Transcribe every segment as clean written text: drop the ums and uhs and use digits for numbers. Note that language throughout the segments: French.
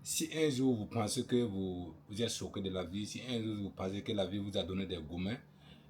Si un jour vous pensez que vous êtes choqué de la vie, si un jour vous pensez que la vie vous a donné des gourmets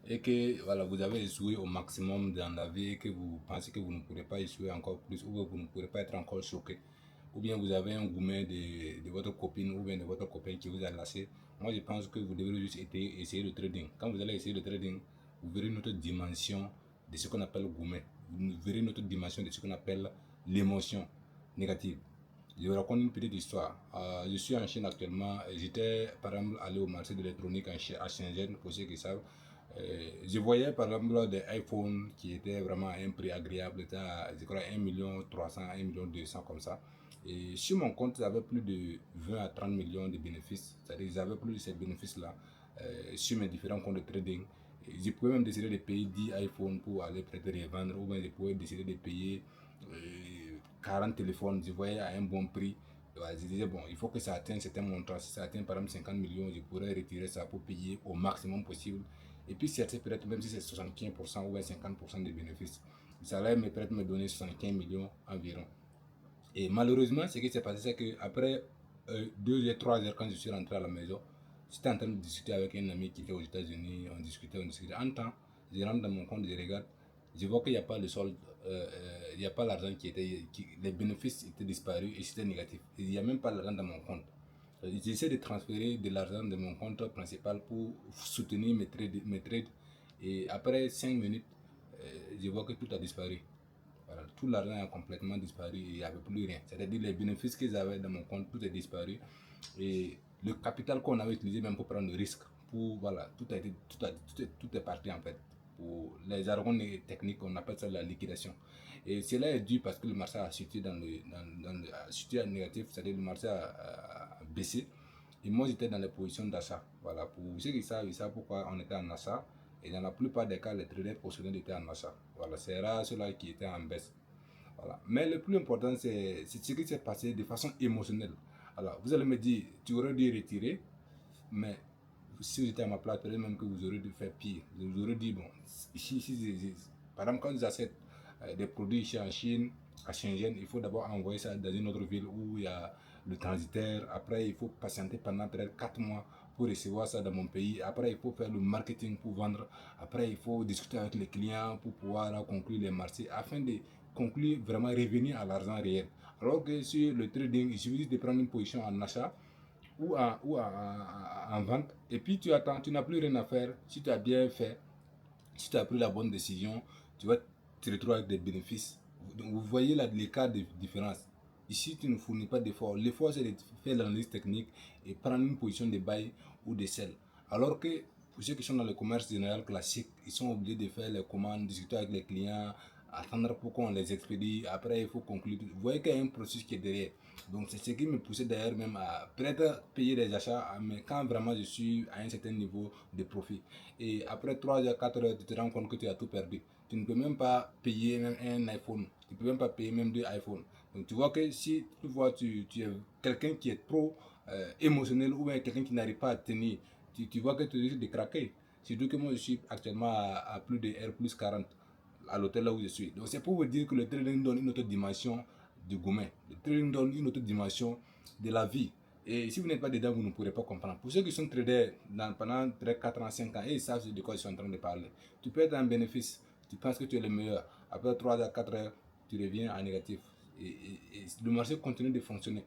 et que voilà, vous avez échoué au maximum dans la vie et que vous pensez que vous ne pourrez pas échouer encore plus ou que vous ne pourrez pas être encore choqué, ou bien vous avez un gourmet de votre copine ou bien de votre copain qui vous a lâché, moi je pense que vous devrez juste essayer le trading. Quand vous allez essayer le trading, vous verrez notre dimension de ce qu'on appelle le gourmet. Vous verrez notre dimension de ce qu'on appelle l'émotion négative. Je vous raconte une petite histoire. Je suis en Chine actuellement. J'étais par exemple allé au marché de l'électronique à Shenzhen, pour ceux qui savent. Je voyais par exemple des iPhones qui étaient vraiment à un prix agréable. C'était à, je crois, 1 300 000, 1 200 000 comme ça. Et sur mon compte, j'avais plus de 20 à 30 millions de bénéfices. C'est-à-dire que j'avais plus de ces bénéfices-là sur mes différents comptes de trading. Et je pouvais même décider de payer 10 iPhones pour aller peut-être les vendre, ou bien je pouvais décider de payer 40 téléphones, je voyais à un bon prix. Je disais, bon, il faut que ça atteigne certains montants. Si ça atteint par exemple 50 millions, je pourrais retirer ça pour payer au maximum possible. Et puis, peut-être même si c'est 75% ou 50% des bénéfices, ça allait peut-être me donner 75 millions environ. Et malheureusement, ce qui s'est passé, c'est qu'après 2 et 3 heures, quand je suis rentré à la maison, j'étais en train de discuter avec un ami qui était aux États-Unis. On discutait. En temps, je rentre dans mon compte, je regarde, je vois qu'il n'y a pas le solde, il n'y a pas l'argent les bénéfices étaient disparus et c'était négatif. Il n'y a même pas l'argent dans mon compte. J'essaie de transférer de l'argent de mon compte principal pour soutenir mes trades. Et après 5 minutes, je vois que tout a disparu. Voilà, tout l'argent a complètement disparu et il n'y avait plus rien. C'est-à-dire les bénéfices qu'ils avaient dans mon compte, tout est disparu. Et le capital qu'on avait utilisé même pour prendre le risque, voilà, tout est parti en fait. Pour les jargons techniques, on appelle ça la liquidation. Et cela est dû parce que le marché a chuté chuté négatif, c'est-à-dire le marché a baissé. Et moi, j'étais dans les positions d'achat. Voilà, pour ceux qui savent, ils savent pourquoi on était en achat. Et dans la plupart des cas, les traders professionnels étaient en achat. Voilà, c'est rare ceux-là qui étaient en baisse. Voilà. Mais le plus important, c'est ce qui s'est passé de façon émotionnelle. Alors, vous allez me dire, tu aurais dû retirer, mais si j'étais à ma place, peut-être même que vous aurez dû faire pire. Vous aurez dit, bon, par exemple, quand j'achète des produits ici en Chine, à Shenzhen, il faut d'abord envoyer ça dans une autre ville où il y a le transitaire. Après, il faut patienter pendant peut-être 4 mois pour recevoir ça dans mon pays. Après, il faut faire le marketing pour vendre. Après, il faut discuter avec les clients pour pouvoir conclure les marchés afin de conclure vraiment revenir à l'argent réel. Alors que sur le trading, il suffit de prendre une position en achat en vente et puis tu attends, tu n'as plus rien à faire. Si tu as bien fait, si tu as pris la bonne décision, tu vas te retrouver avec des bénéfices. Donc vous voyez l'écart de différence. Ici, tu ne fournis pas d'effort. L'effort, c'est de faire l'analyse technique et prendre une position de buy ou de sell. Alors que pour ceux qui sont dans le commerce général classique, ils sont obligés de faire les commandes, discuter avec les clients, attendre pour qu'on les expédie. Après, il faut conclure. Vous voyez qu'il y a un processus qui est derrière. Donc, c'est ce qui me poussait d'ailleurs même à peut-être payer des achats, mais quand vraiment je suis à un certain niveau de profit. Et après 3 heures, 4 heures, tu te rends compte que tu as tout perdu. Tu ne peux même pas payer même un iPhone. Tu ne peux même pas payer même 2 iPhones. Donc, tu vois que si tu vois, tu es quelqu'un qui est trop émotionnel ou bien quelqu'un qui n'arrive pas à tenir, tu vois que tu risques de craquer. Surtout que moi, je suis actuellement à plus de R plus 40 à l'hôtel là où je suis. Donc, c'est pour vous dire que le trading donne une autre dimension du gourmet. Le trading donne une autre dimension de la vie. Et si vous n'êtes pas dedans, vous ne pourrez pas comprendre. Pour ceux qui sont traders pendant 4 ans, 5 ans, et ils savent de quoi ils sont en train de parler. Tu peux être en bénéfice, tu penses que tu es le meilleur. Après 3 à 4 heures, tu reviens en négatif. Et le marché continue de fonctionner.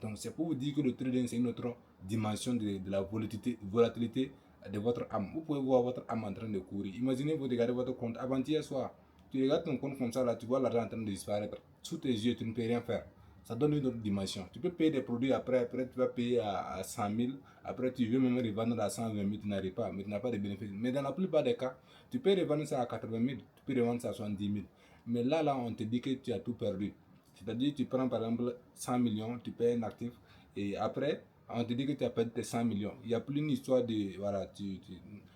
Donc c'est pour vous dire que le trading, c'est une autre dimension de la volatilité de votre âme. Vous pouvez voir votre âme en train de courir. Imaginez, vous regardez votre compte avant-hier soir. Tu regardes ton compte comme ça, là, tu vois l'argent en train de disparaître. Sous tes yeux, tu ne peux rien faire. Ça donne une autre dimension. Tu peux payer des produits après tu vas payer à 100 000. Après, tu veux même revendre à 120 000, tu n'arrives pas, mais tu n'as pas de bénéfice. Mais dans la plupart des cas, tu peux revendre ça à 80 000, tu peux revendre ça à 70 000. Mais là, on te dit que tu as tout perdu. C'est-à-dire, tu prends par exemple 100 millions, tu payes un actif, et après, on te dit que tu as perdu tes 100 millions. Il n'y a plus une histoire de. Voilà,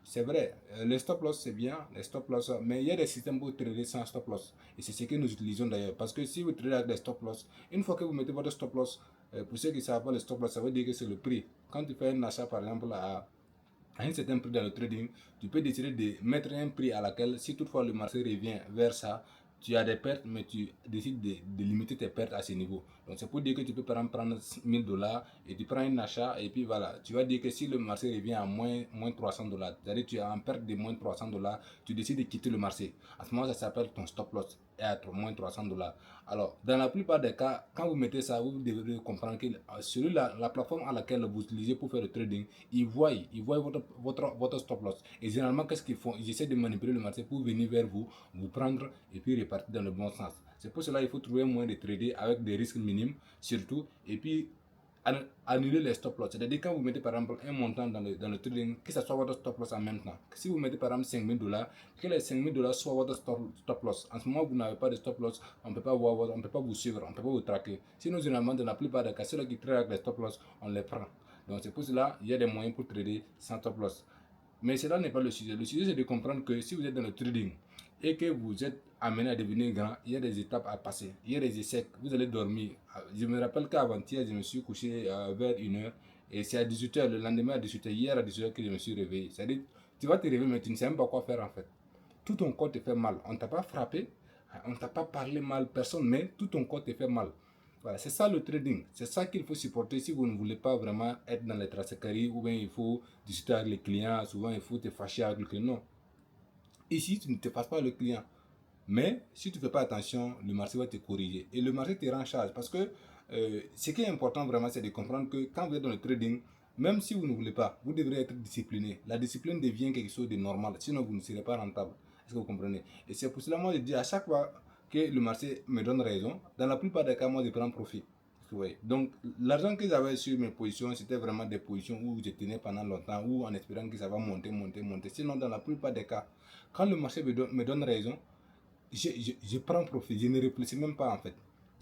c'est vrai, les stop loss c'est bien, les stop loss, mais il y a des systèmes pour trader sans stop loss. Et c'est ce que nous utilisons d'ailleurs. Parce que si vous tradez avec des stop loss, une fois que vous mettez votre stop loss, pour ceux qui ne savent pas le stop loss, ça veut dire que c'est le prix. Quand tu fais un achat par exemple à un certain prix dans le trading, tu peux décider de mettre un prix à laquelle, si toutefois le marché revient vers ça, tu as des pertes, mais tu décides de limiter tes pertes à ce niveau. Donc c'est pour dire que tu peux par exemple prendre 1000 $ et tu prends un achat et puis voilà, tu vas dire que si le marché revient à moins 300 $, c'est-à-dire tu es en perte de moins 300 $, tu décides de quitter le marché. À ce moment, ça s'appelle ton stop loss et à moins 300 $. Alors, dans la plupart des cas, quand vous mettez ça, vous devrez comprendre que la plateforme à laquelle vous utilisez pour faire le trading, ils voient votre stop loss. Et généralement, qu'est-ce qu'ils font? Ils essaient de manipuler le marché pour venir vers vous, vous prendre et puis repartir dans le bon sens. C'est pour cela qu'il faut trouver un moyen de trader avec des risques minimes, surtout, et puis annuler les stop loss. C'est-à-dire quand vous mettez par exemple un montant dans le trading, que ce soit votre stop loss en même temps. Si vous mettez par exemple 5000 $, que les 5000 $ soient votre stop loss. En ce moment, vous n'avez pas de stop loss, on ne peut pas vous suivre, on ne peut pas vous traquer. Sinon, généralement, dans la plupart des cas, ceux qui traitent avec les stop loss, on les prend. Donc c'est pour cela qu'il y a des moyens pour trader sans stop loss. Mais cela n'est pas le sujet. Le sujet, c'est de comprendre que si vous êtes dans le trading et que vous êtes amené à devenir grand, il y a des étapes à passer. Il y a des échecs. Vous allez dormir. Je me rappelle qu'avant-hier, je me suis couché vers 1h et c'est à 18h, le lendemain à 18h, hier à 18h que je me suis réveillé. C'est-à-dire, tu vas te réveiller, mais tu ne sais même pas quoi faire en fait. Tout ton corps te fait mal. On ne t'a pas frappé, on ne t'a pas parlé mal, personne, mais tout ton corps te fait mal. Voilà, c'est ça le trading. C'est ça qu'il faut supporter si vous ne voulez pas vraiment être dans les traceries ou bien il faut discuter avec les clients. Souvent, il faut te fâcher avec le client. Non. Ici, tu ne te fâches pas avec le client. Mais si tu ne fais pas attention, le marché va te corriger. Et le marché te rend charge. Parce que ce qui est important vraiment, c'est de comprendre que quand vous êtes dans le trading, même si vous ne voulez pas, vous devrez être discipliné. La discipline devient quelque chose de normal. Sinon, vous ne serez pas rentable. Est-ce que vous comprenez? Et c'est pour cela, moi, je dis à chaque fois que le marché me donne raison, dans la plupart des cas, moi, je prends profit. Oui. Donc, l'argent que j'avais sur mes positions, c'était vraiment des positions où je tenais pendant longtemps, ou en espérant que ça va monter. Sinon, dans la plupart des cas, quand le marché me donne raison, je prends profit, je ne réfléchis même pas en fait.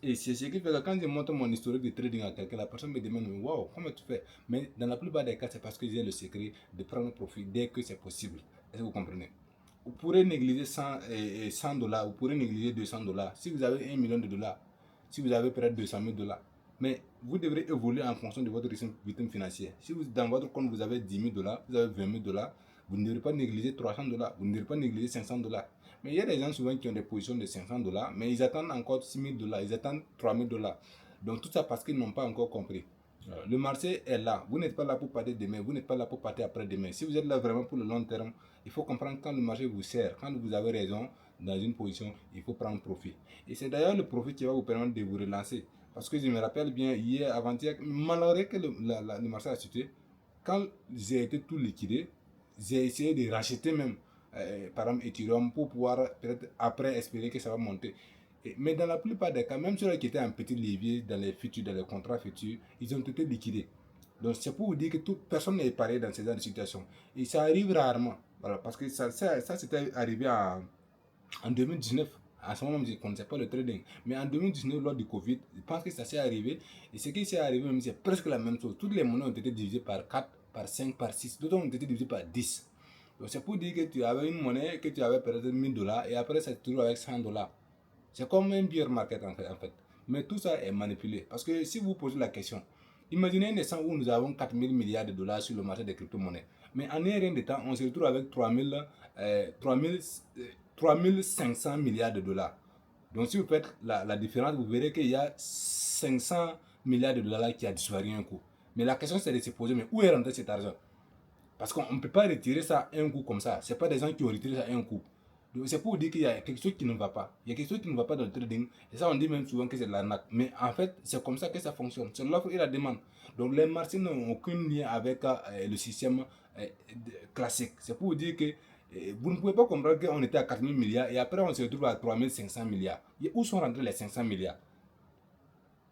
Et c'est ce qui fait que quand je montre mon historique de trading à quelqu'un, la personne me demande waouh, comment tu fais? Mais dans la plupart des cas, c'est parce que j'ai le secret de prendre profit dès que c'est possible. Est-ce que vous comprenez? Vous pourrez négliger 100 $, vous pourrez négliger 200 $. Si vous avez 1 million de dollars, si vous avez peut-être 200 000 $, mais vous devrez évoluer en fonction de votre rythme financier. Si dans votre compte vous avez 10 000 $, vous avez 20 000 $, vous ne devrez pas négliger 300 $, vous ne devrez pas négliger 500 $. Mais il y a des gens souvent qui ont des positions de 500 $, mais ils attendent encore 6 000 $, ils attendent 3 000 $. Donc tout ça parce qu'ils n'ont pas encore compris. Le marché est là. Vous n'êtes pas là pour partir demain, vous n'êtes pas là pour partir après-demain. Si vous êtes là vraiment pour le long terme, il faut comprendre quand le marché vous sert, quand vous avez raison dans une position, il faut prendre profit. Et c'est d'ailleurs le profit qui va vous permettre de vous relancer. Parce que je me rappelle bien, hier, avant-hier, malgré que le marché a chuté, quand j'ai été tout liquidé, j'ai essayé de racheter même, par exemple, Ethereum pour pouvoir peut-être après espérer que ça va monter. Mais dans la plupart des cas, même ceux qui étaient un petit levier dans les futurs, dans les contrats futurs, ils ont été liquidés. Donc c'est pour vous dire que toute personne n'est pareil dans ces genre de situations. Et ça arrive rarement. Voilà, parce que ça c'était arrivé en 2019. À ce moment, je ne connaissais pas le trading. Mais en 2019, lors du Covid, je pense que ça s'est arrivé. Et ce qui s'est arrivé, même, c'est presque la même chose. Toutes les monnaies ont été divisées par 4, par 5, par 6. D'autres ont été divisées par 10. Donc c'est pour dire que tu avais une monnaie que tu avais peut-être 1000 $ et après ça te trouve avec 100 $. C'est comme un beer market en fait. Mais tout ça est manipulé. Parce que si vous posez la question, imaginez un instant où nous avons 4000 milliards de dollars sur le marché des crypto-monnaies. Mais en rien de temps, on se retrouve avec 3500 milliards de dollars. Donc si vous faites la différence, vous verrez qu'il y a 500 milliards de dollars qui a disparu un coup. Mais la question c'est de se poser, mais où est rentré cet argent? Parce qu'on ne peut pas retirer ça un coup comme ça. Ce n'est pas des gens qui ont retiré ça un coup. C'est pour dire qu'il y a quelque chose qui ne va pas. Il y a quelque chose qui ne va pas dans le trading. Et ça, on dit même souvent que c'est de l'arnaque. Mais en fait, c'est comme ça que ça fonctionne. C'est l'offre et la demande. Donc, les marchés n'ont aucun lien avec le système classique. C'est pour dire que vous ne pouvez pas comprendre qu'on était à 4 000 milliards et après on se retrouve à 3 500 milliards. Et où sont rentrés les 500 milliards?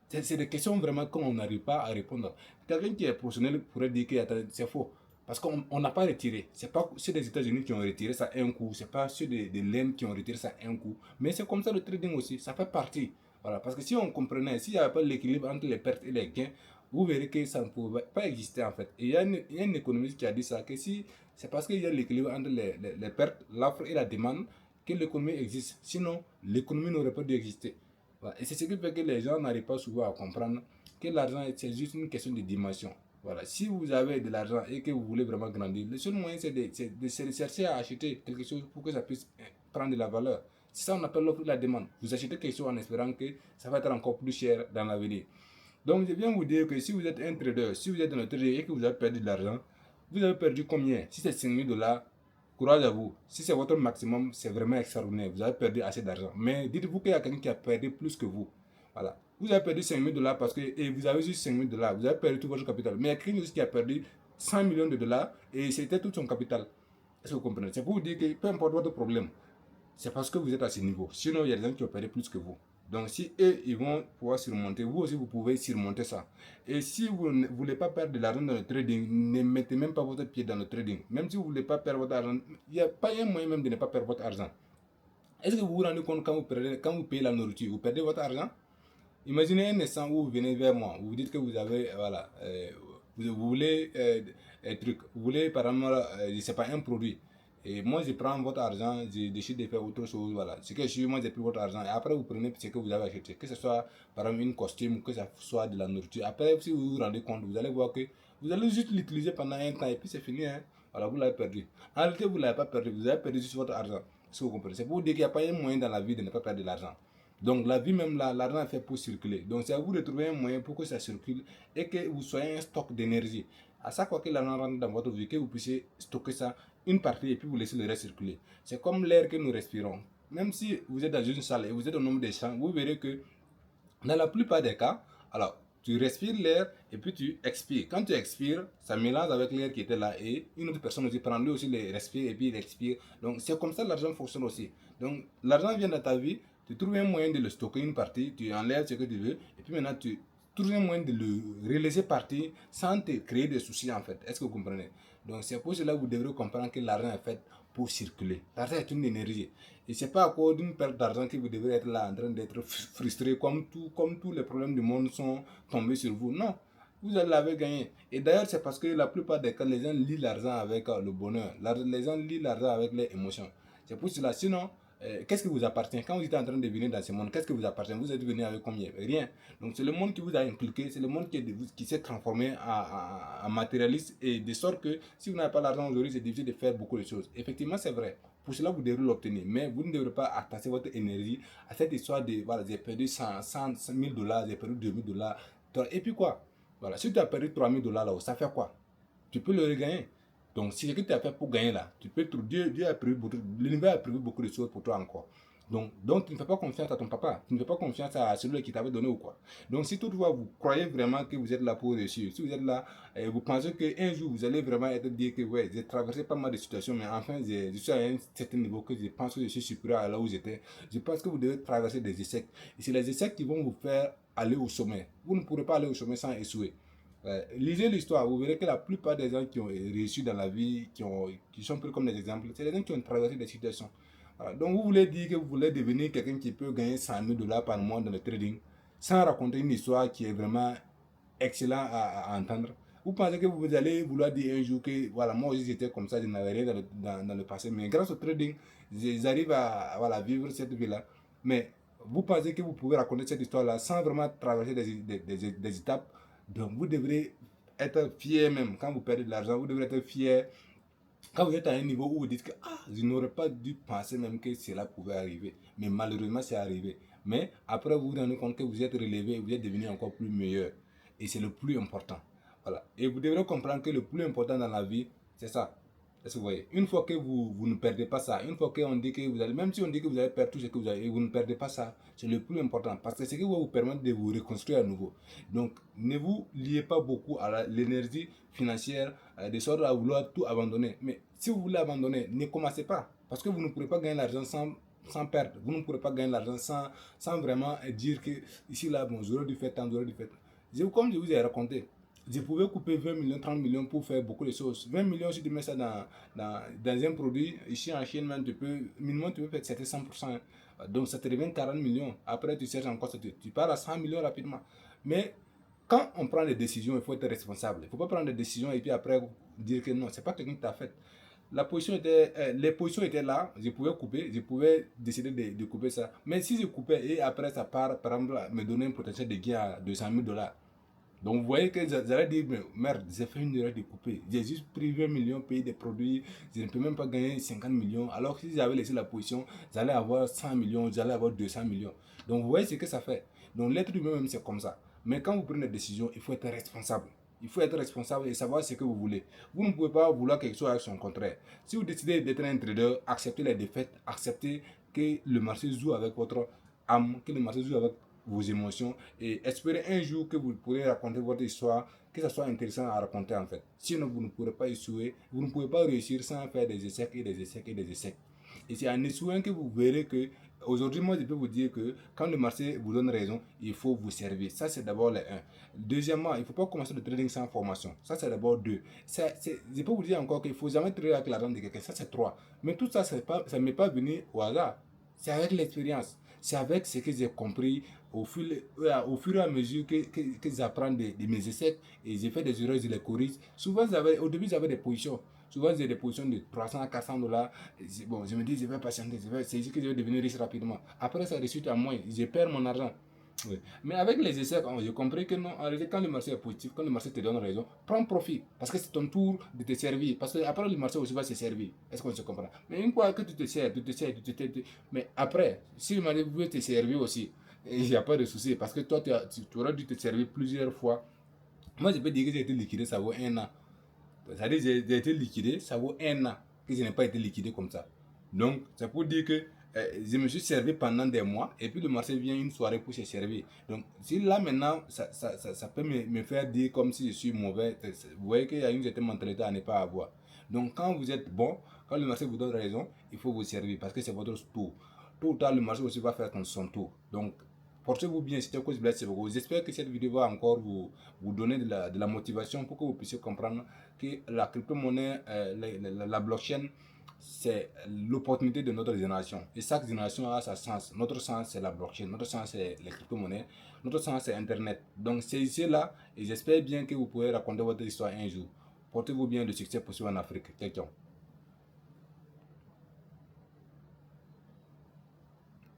C'est des questions vraiment qu'on n'arrive pas à répondre. Quelqu'un qui est professionnel pourrait dire que c'est faux. Parce qu'on n'a pas retiré. C'est pas ceux des États-Unis qui ont retiré ça un coup. C'est pas ceux de l'Inde qui ont retiré ça un coup. Mais c'est comme ça le trading aussi. Ça fait partie. Voilà. Parce que si on comprenait, s'il n'y avait pas l'équilibre entre les pertes et les gains, vous verrez que ça ne pouvait pas exister en fait. Et il y a un économiste qui a dit ça, que si c'est parce qu'il y a l'équilibre entre les pertes, l'offre et la demande que l'économie existe. Sinon, l'économie n'aurait pas dû exister. Voilà. Et c'est ce qui fait que les gens n'arrivent pas souvent à comprendre que l'argent, c'est juste une question de dimension. Voilà. Si vous avez de l'argent et que vous voulez vraiment grandir, le seul moyen c'est de chercher à acheter quelque chose pour que ça puisse prendre de la valeur. C'est ça qu'on appelle l'offre et la demande. Vous achetez quelque chose en espérant que ça va être encore plus cher dans l'avenir. Donc, je viens vous dire que si vous êtes un trader, si vous êtes dans le trading et que vous avez perdu de l'argent, vous avez perdu combien? Si c'est 5 000 $, courage à vous. Si c'est votre maximum, c'est vraiment extraordinaire. Vous avez perdu assez d'argent. Mais dites-vous qu'il y a quelqu'un qui a perdu plus que vous. Voilà. Vous avez perdu 5 000 $ parce que et vous avez juste 5 000 $. Vous avez perdu tout votre capital. Mais il y a quelqu'un qui a perdu 100 millions de dollars et c'était tout son capital. Est-ce que vous comprenez? C'est pour vous dire que peu importe votre problème, c'est parce que vous êtes à ce niveau. Sinon, il y a des gens qui ont perdu plus que vous. Donc, si eux, ils vont pouvoir surmonter, vous aussi, vous pouvez surmonter ça. Et si vous ne voulez pas perdre de l'argent dans le trading, ne mettez même pas votre pied dans le trading. Même si vous ne voulez pas perdre votre argent, il n'y a pas un moyen même de ne pas perdre votre argent. Est-ce que vous vous rendez compte quand vous payez la nourriture, vous perdez votre argent? Imaginez un instant où vous venez vers moi, vous dites que vous avez, voilà, vous voulez un truc, vous voulez par exemple, je ne sais pas, un produit. Et moi, je prends votre argent, je décide de faire autre chose, voilà. Ce que je suis, moi, j'ai pris votre argent. Et après, vous prenez ce que vous avez acheté. Que ce soit, par exemple, une costume, que ce soit de la nourriture. Après, si vous vous rendez compte, vous allez voir que vous allez juste l'utiliser pendant un temps et puis c'est fini, hein. Voilà, vous l'avez perdu. En réalité, vous ne l'avez pas perdu, vous avez perdu juste votre argent. Si vous comprenez. C'est pour vous dire qu'il n'y a pas un moyen dans la vie de ne pas perdre de l'argent. Donc la vie même là, l'argent est fait pour circuler. Donc c'est à vous de trouver un moyen pour que ça circule et que vous soyez un stock d'énergie. À chaque fois que l'argent rentre dans votre vie, que vous puissiez stocker ça une partie et puis vous laissez le reste circuler. C'est comme l'air que nous respirons. Même si vous êtes dans une salle et vous êtes au nombre des champs, vous verrez que dans la plupart des cas, alors tu respires l'air et puis tu expires. Quand tu expires, ça mélange avec l'air qui était là et une autre personne aussi prend lui aussi le respire et puis il expire. Donc c'est comme ça que l'argent fonctionne aussi. Donc l'argent vient dans ta vie, tu trouves un moyen de le stocker une partie, tu enlèves ce que tu veux et puis maintenant tu trouves un moyen de le relaisser partir sans te créer de soucis en fait. Est-ce que vous comprenez? Donc c'est pour cela que vous devrez comprendre que l'argent est fait pour circuler. L'argent est une énergie. Et ce n'est pas à cause d'une perte d'argent que vous devrez être là en train d'être frustré comme tous les problèmes du monde sont tombés sur vous. Non, vous l'avez gagné. Et d'ailleurs, c'est parce que la plupart des cas, les gens lient l'argent avec le bonheur. Les gens lient l'argent avec les émotions. C'est pour cela. Sinon, qu'est-ce qui vous appartient? Quand vous êtes en train de venir dans ce monde, qu'est-ce qui vous appartient? Vous êtes venu avec combien? Rien. Donc c'est le monde qui vous a impliqué, c'est le monde qui s'est transformé en matérialiste et de sorte que si vous n'avez pas l'argent aujourd'hui, c'est difficile de faire beaucoup de choses. Effectivement, c'est vrai. Pour cela, vous devrez l'obtenir. Mais vous ne devrez pas attacher votre énergie à cette histoire de, voilà, j'ai perdu 100 000 $, j'ai perdu 2 000 $. Et puis quoi? Voilà, si tu as perdu 3 000 $ là-haut, ça fait quoi? Tu peux le regagner. Donc, si ce que tu as fait pour gagner là, tu peux trouver, Dieu a prévu, l'univers a prévu beaucoup de choses pour toi encore. Donc, tu ne fais pas confiance à ton papa, tu ne fais pas confiance à celui qui t'avait donné ou quoi. Donc, si toutefois vous croyez vraiment que vous êtes là pour réussir, si vous êtes là, et vous pensez qu'un jour vous allez vraiment être dire que ouais, j'ai traversé pas mal de situations, mais enfin, je suis à un certain niveau que je pense que je suis supérieur à là où j'étais. Je pense que vous devez traverser des échecs. Et c'est les échecs qui vont vous faire aller au sommet. Vous ne pourrez pas aller au sommet sans échouer. Lisez l'histoire, vous verrez que la plupart des gens qui ont réussi dans la vie, qui sont pris comme des exemples, c'est des gens qui ont traversé des situations. Voilà. Donc vous voulez dire que vous voulez devenir quelqu'un qui peut gagner 100 000 $ par mois dans le trading sans raconter une histoire qui est vraiment excellente à entendre. Vous pensez que vous allez vouloir dire un jour que voilà, moi aussi j'étais comme ça, je n'avais rien dans le passé, mais grâce au trading, j'arrive à voilà, vivre cette vie-là. Mais vous pensez que vous pouvez raconter cette histoire-là sans vraiment traverser des étapes. Donc vous devrez être fier même quand vous perdez de l'argent, vous devrez être fier quand vous êtes à un niveau où vous dites que ah, je n'aurais pas dû penser même que cela pouvait arriver. Mais malheureusement, c'est arrivé. Mais après, vous vous rendez compte que vous êtes relevé, vous êtes devenu encore plus meilleur. Et c'est le plus important. Voilà. Et vous devrez comprendre que le plus important dans la vie, c'est ça. Est-ce que vous voyez? Une fois que vous ne perdez pas ça, une fois qu'on dit que vous allez, même si on dit que vous allez perdre tout ce que vous avez, et vous ne perdez pas ça, c'est le plus important. Parce que c'est ce qui va vous permettre de vous reconstruire à nouveau. Donc, ne vous liez pas beaucoup à l'énergie financière de sorte à vouloir tout abandonner. Mais si vous voulez abandonner, ne commencez pas. Parce que vous ne pourrez pas gagner l'argent sans perdre. Vous ne pourrez pas gagner l'argent sans vraiment dire que ici, là, bon, j'aurais dû faire tant, j'aurais dû faire tant. Comme je vous ai raconté, je pouvais couper 20 millions, 30 millions pour faire beaucoup de choses. 20 millions, si tu mets ça dans un produit, ici en Chine, même, minimum, tu peux faire 100%. Donc, ça te revient 40 millions. Après, tu cherches encore, tu pars à 100 millions rapidement. Mais quand on prend des décisions, il faut être responsable. Il ne faut pas prendre des décisions et puis après dire que non, ce n'est pas quelqu'un qui t'a fait. Les positions étaient là, je pouvais couper, je pouvais décider de couper ça. Mais si je coupais et après ça part, par exemple, me donner un potentiel de gain à 200 000 $, Donc vous voyez que vous allez dire, mais merde, j'ai fait une erreur de couper. J'ai juste pris 20 millions, payé des produits, je ne peux même pas gagner 50 millions. Alors que si j'avais laissé la position, j'allais avoir 100 millions, j'allais avoir 200 millions. Donc vous voyez ce que ça fait. Donc l'être humain même c'est comme ça. Mais quand vous prenez des décisions, il faut être responsable. Il faut être responsable et savoir ce que vous voulez. Vous ne pouvez pas vouloir quelque chose avec son contraire. Si vous décidez d'être un trader, acceptez les défaites, acceptez que le marché joue avec votre âme, que le marché joue avec vos émotions et espérez un jour que vous pourrez raconter votre histoire, que ça soit intéressant à raconter en fait. Sinon, vous ne pourrez pas échouer, vous ne pouvez pas réussir sans faire des échecs et des échecs et des échecs. Et c'est en échouant que vous verrez que aujourd'hui, moi, je peux vous dire que quand le marché vous donne raison, il faut vous servir. Ça, c'est d'abord le 1. Deuxièmement, il ne faut pas commencer le trading sans formation. Ça, c'est d'abord 2. Je peux vous dire encore qu'il ne faut jamais trader avec l'argent de quelqu'un. Ça, c'est 3. Mais tout ça, ça ne m'est pas venu au hasard. C'est avec l'expérience. C'est avec ce que j'ai compris au fur et à mesure que j'apprends de mes essais et j'ai fait des erreurs, je les corrige. Souvent, au début, j'avais des positions. Souvent, j'ai des positions de 300 à 400 dollars. Bon, je me dis, je vais patienter, c'est ici que je vais devenir riche rapidement. Après, ça réussit à moi, je perds mon argent. Oui. Mais avec les essais, j'ai compris que non, en réalité, quand le marché est positif, quand le marché te donne raison, prends profit. Parce que c'est ton tour de te servir. Parce que après, le marché aussi va se servir. Est-ce qu'on se comprend? Mais une fois que tu te sers, mais après, si le marché veut te servir aussi, il n'y a pas de souci. Parce que toi, tu auras dû te servir plusieurs fois. Moi, je peux dire que j'ai été liquidé, ça vaut 1 an. C'est-à-dire que j'ai été liquidé, ça vaut 1 an que je n'ai pas été liquidé comme ça. Donc, c'est pour dire que je me suis servi pendant des mois et puis le marché vient une soirée pour se servir. Donc, si là maintenant, ça peut me faire dire comme si je suis mauvais, vous voyez qu'il y a une certaine mentalité à ne pas avoir. Donc, quand vous êtes bon, quand le marché vous donne raison, il faut vous servir parce que c'est votre tour. Tôt ou tard, le marché aussi va faire son tour. Donc, portez-vous bien, c'était Coach Blaise. J'espère que cette vidéo va encore vous donner de la motivation pour que vous puissiez comprendre que la crypto-monnaie, la blockchain, c'est l'opportunité de notre génération. Et chaque génération a sa sens. Notre sens, c'est la blockchain. Notre sens, c'est les crypto-monnaies. Notre sens, c'est Internet. Donc, c'est ici là et j'espère bien que vous pourrez raconter votre histoire un jour. Portez-vous bien, de succès possible en Afrique. Ciao, ciao.